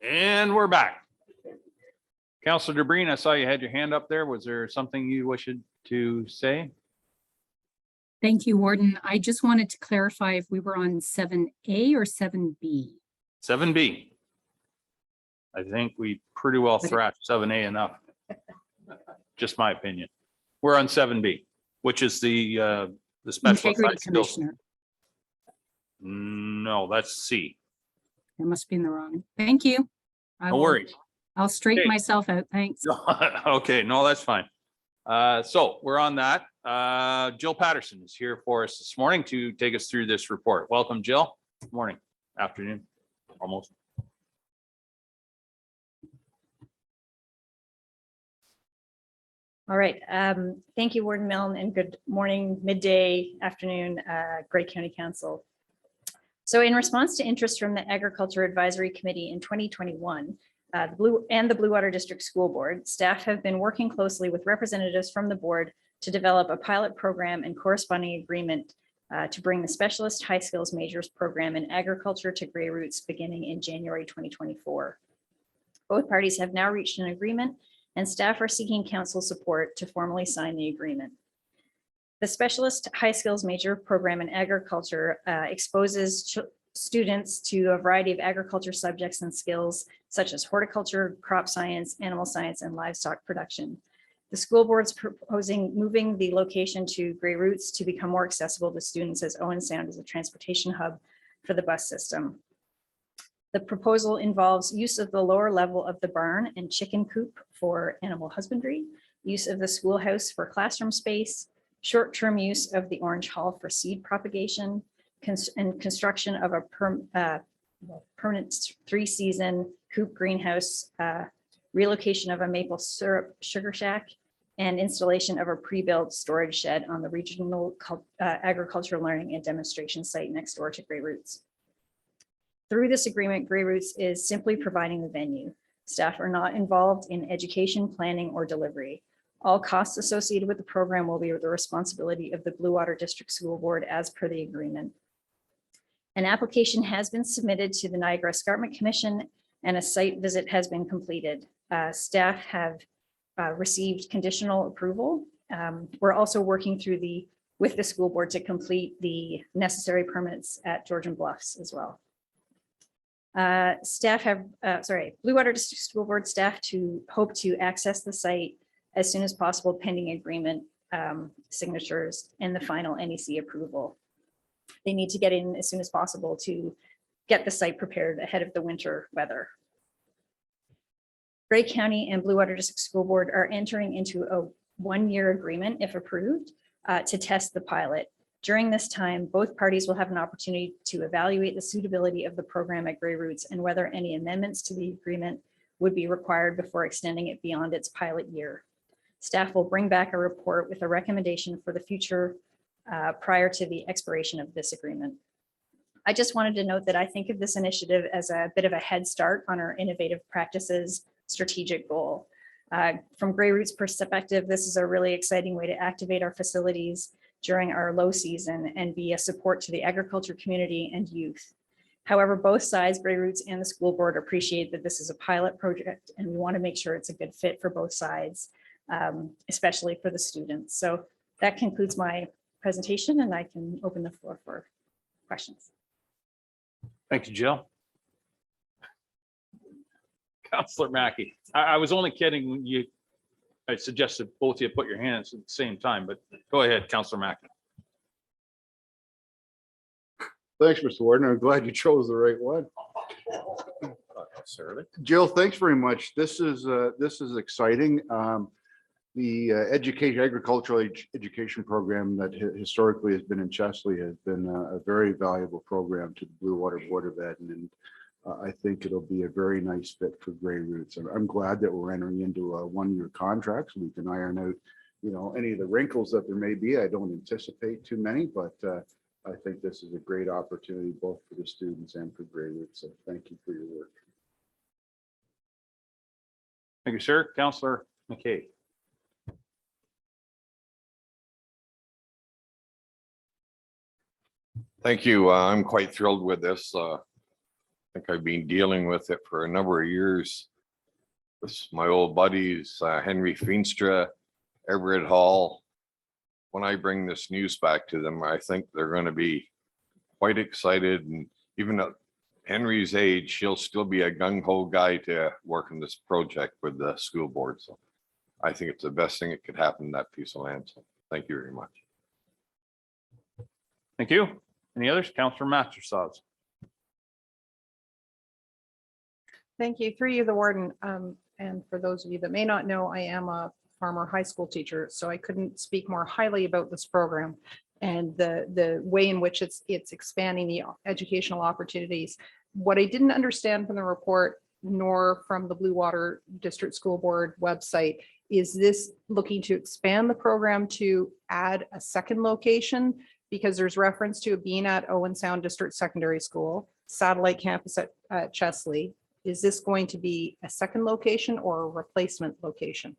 And we're back. Councillor DeBreen, I saw you had your hand up there. Was there something you wished to say? Thank you, Warden. I just wanted to clarify if we were on 7A or 7B. 7B. I think we pretty well thrashed 7A enough. Just my opinion. We're on 7B, which is the special Integrity skills. Commissioner. No, that's C. I must be in the wrong. Thank you. No worries. I'll straighten Okay. myself out. Thanks. Okay, no, that's fine. So we're on that. Jill Patterson is here for us this morning to take us through this report. Welcome, Jill. Good morning, afternoon, almost. All right. Thank you, Warden Milne, and good morning, midday, afternoon, Grey County Council. So in response to interest from the Agriculture Advisory Committee in 2021, the Blue Water District School Board, staff have been working closely with representatives from the board to develop a pilot program and corresponding agreement to bring the Specialist High Skills Majors program in agriculture to Grey Roots beginning in January 2024. Both parties have now reached an agreement and staff are seeking council support to formally sign the agreement. The Specialist High Skills Major program in agriculture exposes students to a variety of agriculture subjects and skills such as horticulture, crop science, animal science, and livestock production. The school board's proposing moving the location to Grey Roots to become more accessible to students, as Owen Sound is a transportation hub for the bus system. The proposal involves use of the lower level of the barn and chicken coop for animal husbandry, use of the schoolhouse for classroom space, short-term use of the Orange Hall for seed propagation, and construction of a permanent 3-season coop greenhouse, relocation of a maple syrup sugar shack, and installation of a pre-built storage shed on the regional agricultural learning and demonstration site next door to Grey Roots. Through this agreement, Grey Roots is simply providing the venue. Staff are not involved in education, planning, or delivery. All costs associated with the program will be the responsibility of the Blue Water District School Board as per the agreement. An application has been submitted to the Niagara Escarpment Commission and a site visit has been completed. Staff have received conditional approval. We're also working through with the school board to complete the necessary permits at Georgian Bluffs as well. Blue Water District School Board staff hope to access the site as soon as possible pending agreement signatures and the final NEC approval. They need to get in as soon as possible to get the site prepared ahead of the winter weather. Grey County and Blue Water District School Board are entering into a 1-year agreement, if approved, to test the pilot. During this time, both parties will have an opportunity to evaluate the suitability of the program at Grey Roots and whether any amendments to the agreement would be required before extending it beyond its pilot year. Staff will bring back a report with a recommendation for the future prior to the expiration of this agreement. I just wanted to note that I think of this initiative as a bit of a head start on our innovative practices strategic goal. From Grey Roots perspective, this is a really exciting way to activate our facilities during our low season and be a support to the agriculture community and youth. However, both sides, Grey Roots and the school board, appreciate that this is a pilot project and we want to make sure it's a good fit for both sides, especially for the students. So that concludes my presentation and I can open the floor for questions. Thank you, Jill. Councillor Mackey, I was only kidding when I suggested both of you put your hands at the same time, but go ahead, Councillor Mackey. Thanks, Mr. Warden. I'm glad you chose the right one. Jill, thanks very much. This is exciting. The agricultural education program that historically has been in Chesley has been a very valuable program to the Blue Water Board of Ed, and I think it'll be a very nice fit for Grey Roots. And I'm glad that we're entering into a 1-year contract so we can iron out, any of the wrinkles that there may be. I don't anticipate too many, but I think this is a great opportunity both for the students and for Grey Roots. So thank you for your work. Thank you, sir. Councillor McKay. Thank you. I'm quite thrilled with this. think I've been dealing with it for a number of years with my old buddies, Henry Feenstra, Everett Hall. When I bring this news back to them, I think they're going to be quite excited. And even at Henry's age, he'll still be a gung-ho guy to work on this project with the school board. So I think it's the best thing that could happen in that piece of land. So thank you very much. Thank you. Any others? Councillor Mastersods. Thank you. Through you, the warden. And for those of you that may not know, I am a former high school teacher, so I couldn't speak more highly about this program and the way in which it's expanding the educational opportunities. What I didn't understand from the report, nor from the Blue Water District School Board website, is this looking to expand the program to add a second location? Because there's reference to it being at Owen Sound District Secondary School, satellite campus at Chesley. Is this going to be a second location or a replacement location?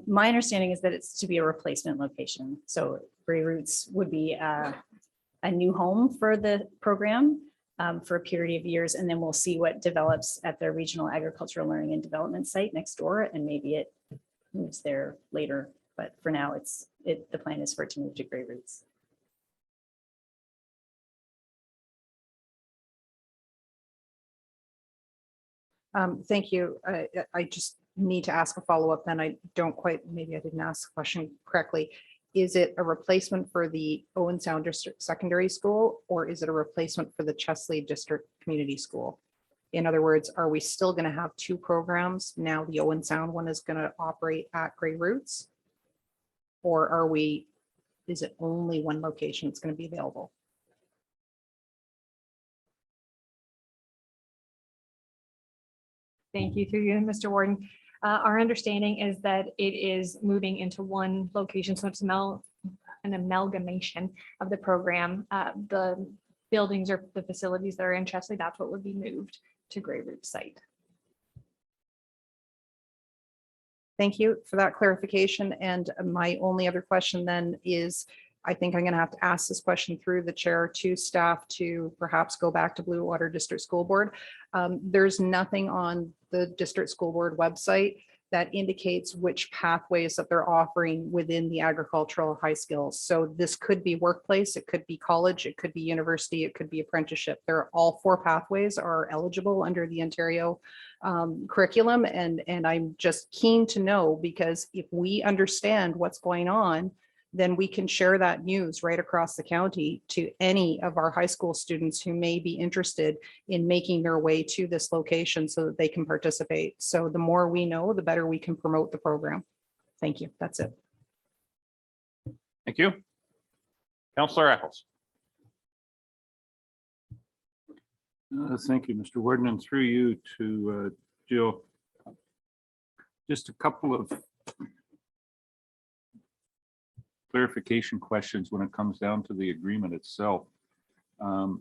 My understanding is that it's to be a replacement location. So Grey Roots would be a new home for the program for a period of years, and then we'll see what develops at their regional agricultural learning and development site next door, and maybe it moves there later. But for now, the plan is for it to move to Grey Roots. Thank you. I just need to ask a follow-up then. I don't quite, maybe I didn't ask the question correctly. Is it a replacement for the Owen Sound District Secondary School, or is it a replacement for the Chesley District Community School? In other words, are we still going to have two programs? Now the Owen Sound one is going to operate at Grey Roots? Or is it only one location that's going to be available? Thank you through you, Mr. Warden. Our understanding is that it is moving into one location, so it's an amalgamation of the program. The buildings or the facilities that are in Chesley, that's what would be moved to Grey Roots site. Thank you for that clarification. And my only other question then is, I think I'm going to have to ask this question through the chair to staff to perhaps go back to Blue Water District School Board. There's nothing on the District School Board website that indicates which pathways that they're offering within the agricultural high skills. So this could be workplace, it could be college, it could be university, it could be apprenticeship. All four pathways are eligible under the Ontario curriculum. And I'm just keen to know, because if we understand what's going on, then we can share that news right across the county to any of our high school students who may be interested in making their way to this location so that they can participate. So the more we know, the better we can promote the program. Thank you. That's it. Thank you. Councillor Eccles. Thank you, Mr. Warden, and through you to Jill. Just a couple of clarification questions when it comes down to the agreement itself. In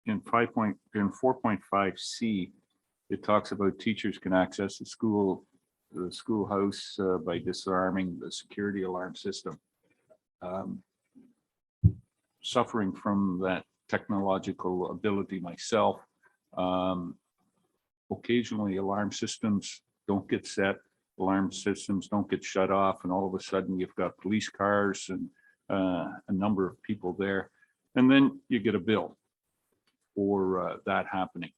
4.5C, it talks about teachers can access the schoolhouse by disarming the security alarm system. Suffering from that technological ability myself, occasionally alarm systems don't get set, alarm systems don't get shut off, and all of a sudden you've got police cars and a number of people there, and then you get a bill for that happening.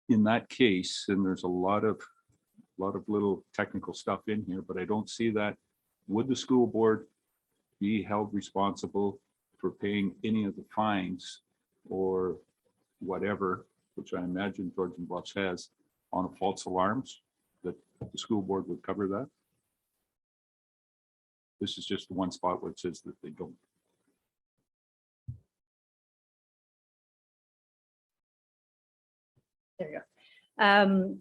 In that case, and there's a lot of little technical stuff in here, but I don't see that. Would the school board be held responsible for paying any of the fines or whatever, which I imagine Georgian Bluffs has, on false alarms, that the school board would cover that? This is just the one spot where it says that they don't. There you go.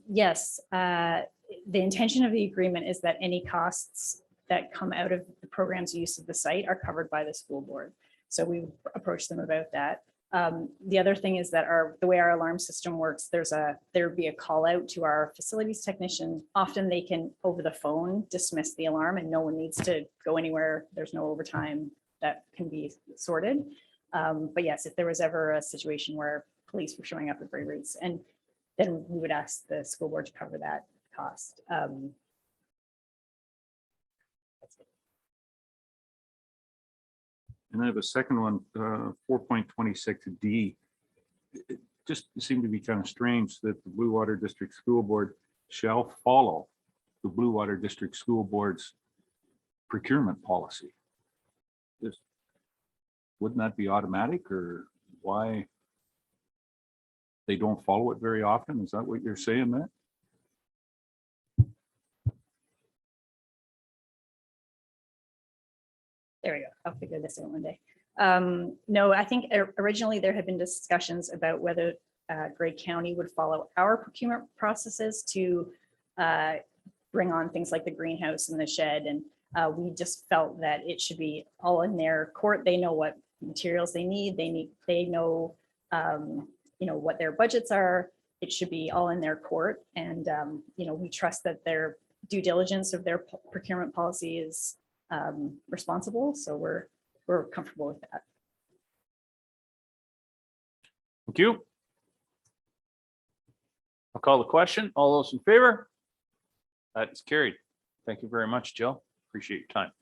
Yes, the intention of the agreement is that any costs that come out of the program's use of the site are covered by the school board. So we approach them about that. The other thing is that the way our alarm system works, there would be a call out to our facilities technician. Often they can, over the phone, dismiss the alarm and no one needs to go anywhere. There's no overtime that can be sorted. But yes, if there was ever a situation where police were showing up at Bray rates, and then we would ask the school board to cover that cost. And I have a second one, 4.26D. It just seemed to be kind of strange that the Blue Water District School Board shall follow the Blue Water District School Board's procurement policy. Just, wouldn't that be automatic, or why they don't follow it very often? Is that what you're saying, Matt? There we go. I'll figure this out one day. No, I think originally there had been discussions about whether Grey County would follow our procurement processes to bring on things like the greenhouse and the shed. And we just felt that it should be all in their court. They know what materials they need. They know, what their budgets are. It should be all in their court. And, we trust that their due diligence of their procurement policy is responsible. So we're comfortable with that. Thank you. I'll call the question. All those in favor? That is carried. Thank you very much, Jill. Appreciate your time.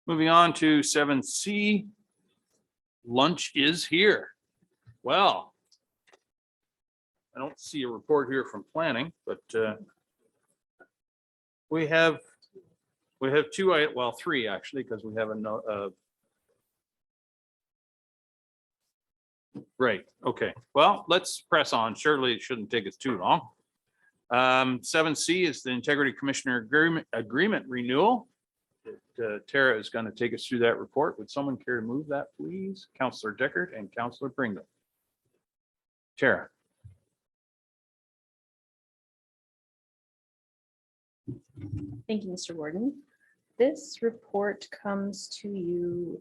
Moving on to 7C. Lunch is here. Well, I don't see a report here from planning, but we have three actually, because we have a note. Right, okay. Well, let's press on. Surely it shouldn't take us too long. 7C is the Integrity Commissioner Agreement Renewal. Tara is going to take us through that report. Would someone care to move that, please? Councillor Deckard and Councillor Pringle. Tara. Thank you, Mr. Warden. This report comes to you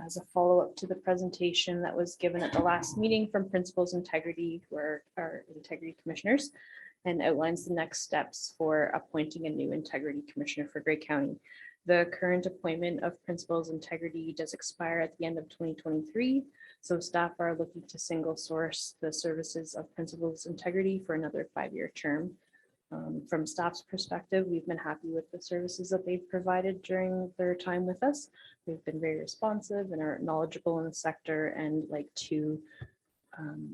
as a follow-up to the presentation that was given at the last meeting from Principals Integrity, who are our integrity commissioners, and outlines the next steps for appointing a new integrity commissioner for Grey County. The current appointment of Principals Integrity does expire at the end of 2023, so staff are looking to single source the services of Principals Integrity for another 5-year term. From staff's perspective, we've been happy with the services that they've provided during their time with us. They've been very responsive and are knowledgeable in the sector and like to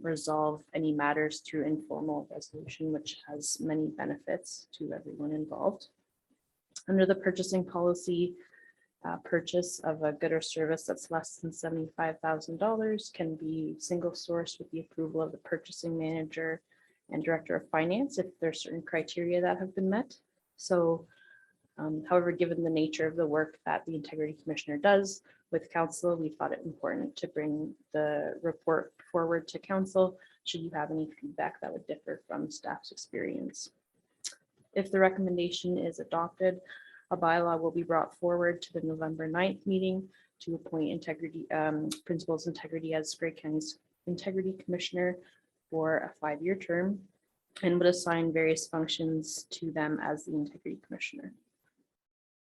resolve any matters through informal resolution, which has many benefits to everyone involved. Under the purchasing policy, purchase of a good or service that's less than $75,000 can be single source with the approval of the purchasing manager and director of finance if there's certain criteria that have been met. So, however, given the nature of the work that the Integrity Commissioner does with council, we thought it important to bring the report forward to council should you have any feedback that would differ from staff's experience. If the recommendation is adopted, a bylaw will be brought forward to the November 9th meeting to appoint integrity Principals Integrity as Grey County's Integrity Commissioner for a 5-year term and would assign various functions to them as the Integrity Commissioner.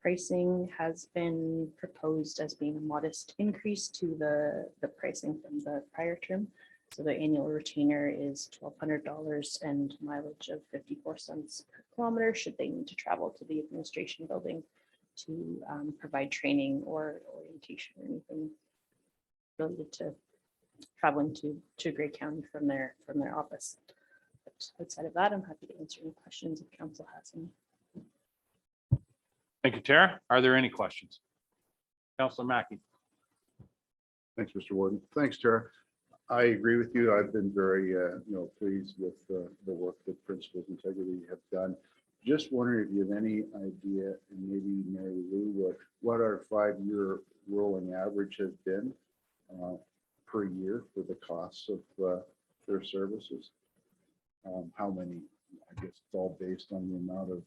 Pricing has been proposed as being a modest increase to the pricing from the prior term. So the annual retainer is $1,200 and mileage of 54 cents per kilometer should they need to travel to the administration building to provide training or orientation or anything related to traveling to Grey County from their office. But outside of that, I'm happy to answer any questions if council has any. Thank you, Tara. Are there any questions? Councillor Mackey. Thanks, Mr. Warden. Thanks, Tara. I agree with you. I've been very, pleased with the work that Principals Integrity have done. Just wondering if you have any idea, and maybe Mary Lou, what our 5-year rolling average has been per year for the costs of their services. How many? I guess it's all based on the amount of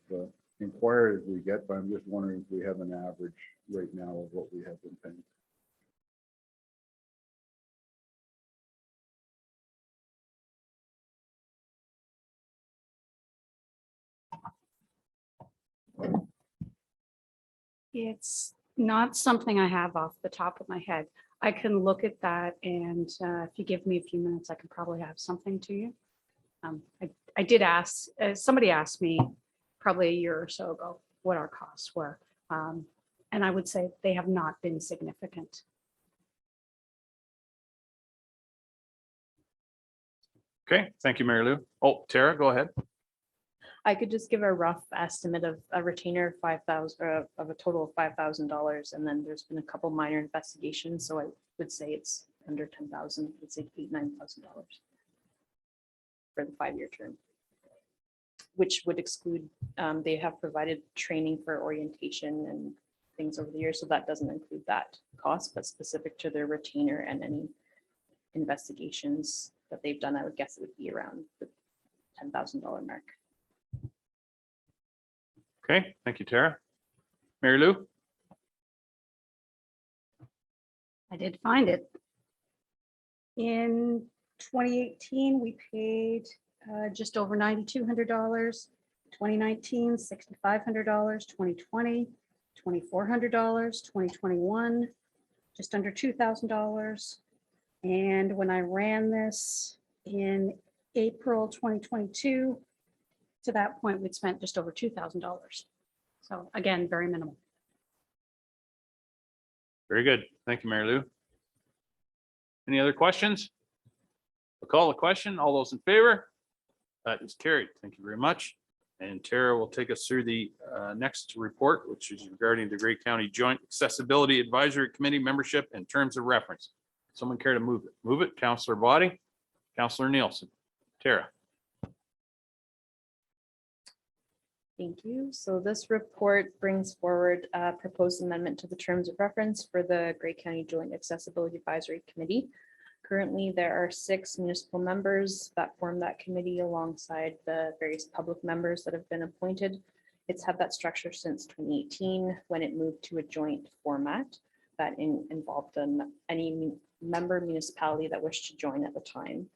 inquiries we get, but I'm just wondering if we have an average right now of what we have been paying. It's not something I have off the top of my head. I can look at that and if you give me a few minutes, I can probably have something to you. I did ask, somebody asked me probably a year or so ago what our costs were. And I would say they have not been significant. Okay, thank you, Mary Lou. Oh, Tara, go ahead. I could just give a rough estimate of a retainer of 5,000, of a total of $5,000. And then there's been a couple minor investigations. So I would say it's under 10,000, it's like $9,000 for the 5-year term, which would exclude, they have provided training for orientation and things over the years. So that doesn't include that cost, but specific to their retainer and any investigations that they've done, I would guess it would be around the $10,000 mark. Okay, thank you, Tara. Mary Lou? I did find it. In 2018, we paid just over $9,200. 2019, $6,500. 2020, $2,400. 2021, just under $2,000. And when I ran this in April 2022, to that point, we'd spent just over $2,000. So again, very minimal. Very good. Thank you, Mary Lou. Any other questions? I'll call the question. All those in favor? That is carried. Thank you very much. And Tara will take us through the next report, which is regarding the Grey County Joint Accessibility Advisory Committee membership and terms of reference. Someone care to move it? Move it, Councillor Body, Councillor Nielsen. Tara. Thank you. So this report brings forward a proposed amendment to the terms of reference for the Grey County Joint Accessibility Advisory Committee. Currently, there are 6 municipal members that form that committee alongside the various public members that have been appointed. It's had that structure since 2018 when it moved to a joint format that involved any member municipality that wished to join at the time.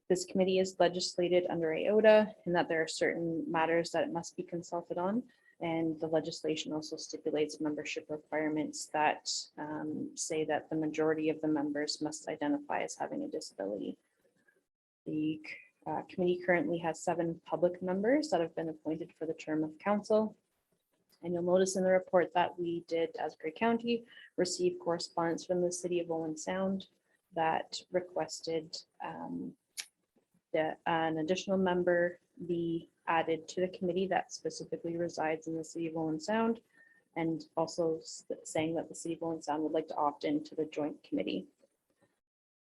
This committee is legislated under AODA in that there are certain matters that it must be consulted on. And the legislation also stipulates membership requirements that say that the majority of the members must identify as having a disability. The committee currently has 7 public members that have been appointed for the term of council. And you'll notice in the report that we did, as Grey County, receive correspondence from the city of Owen Sound that requested that an additional member be added to the committee that specifically resides in the city of Owen Sound, and also saying that the city of Owen Sound would like to opt into the joint committee.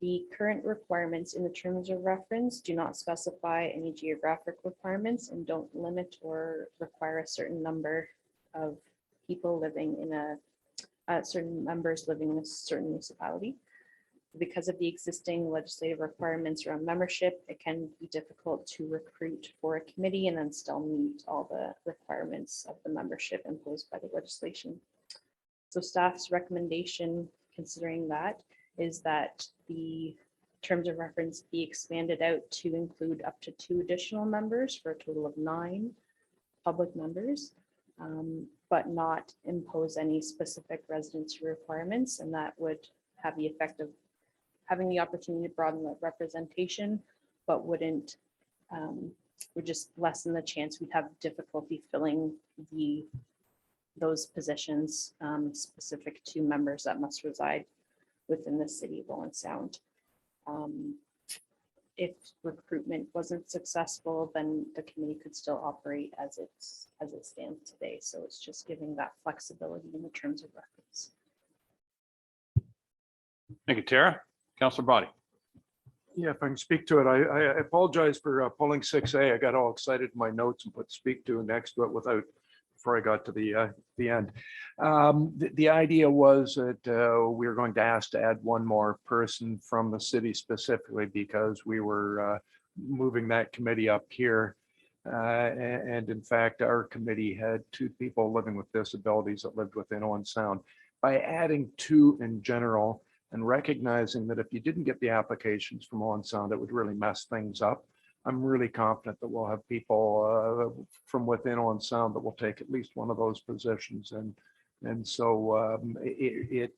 The current requirements in the terms of reference do not specify any geographic requirements and don't limit or require a certain number of people living in certain members living in a certain municipality. Because of the existing legislative requirements around membership, it can be difficult to recruit for a committee and then still meet all the requirements of the membership imposed by the legislation. So staff's recommendation, considering that, is that the terms of reference be expanded out to include up to 2 additional members for a total of 9 public members, but not impose any specific residency requirements. And that would have the effect of having the opportunity to broaden the representation, but would just lessen the chance we'd have difficulty filling those positions specific to members that must reside within the city of Owen Sound. If recruitment wasn't successful, then the committee could still operate as it stands today. So it's just giving that flexibility in the terms of reference. Thank you, Tara. Councillor Body. Yeah, if I can speak to it, I apologize for pulling 6A. I got all excited in my notes and put speak to next to it before I got to the end. The idea was that we were going to ask to add 1 more person from the city specifically because we were moving that committee up here. And in fact, our committee had 2 people living with disabilities that lived within Owen Sound. By adding 2 in general, and recognizing that if you didn't get the applications from Owen Sound, it would really mess things up. I'm really confident that we'll have people from within Owen Sound that will take at least one of those positions. And And so it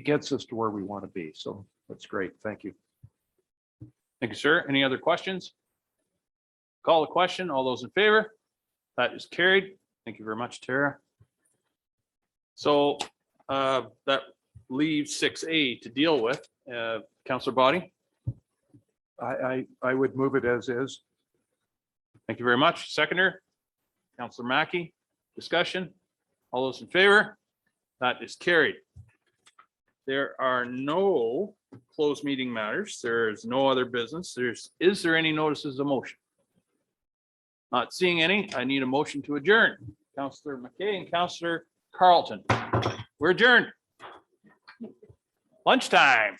gets us to where we want to be. So that's great. Thank you. Thank you, sir. Any other questions? Call the question. All those in favor? That is carried. Thank you very much, Tara. So that leaves 6A to deal with. Counselor Body, I would move it as is. thank you very much. Seconder, Counselor Mackey, discussion. All those in favor? That is carried. There are no closed meeting matters. There is no other business. Is there any notices of motion? Not seeing any. I need a motion to adjourn. Counselor McKay and Counselor Carlton. We're adjourned. Lunchtime.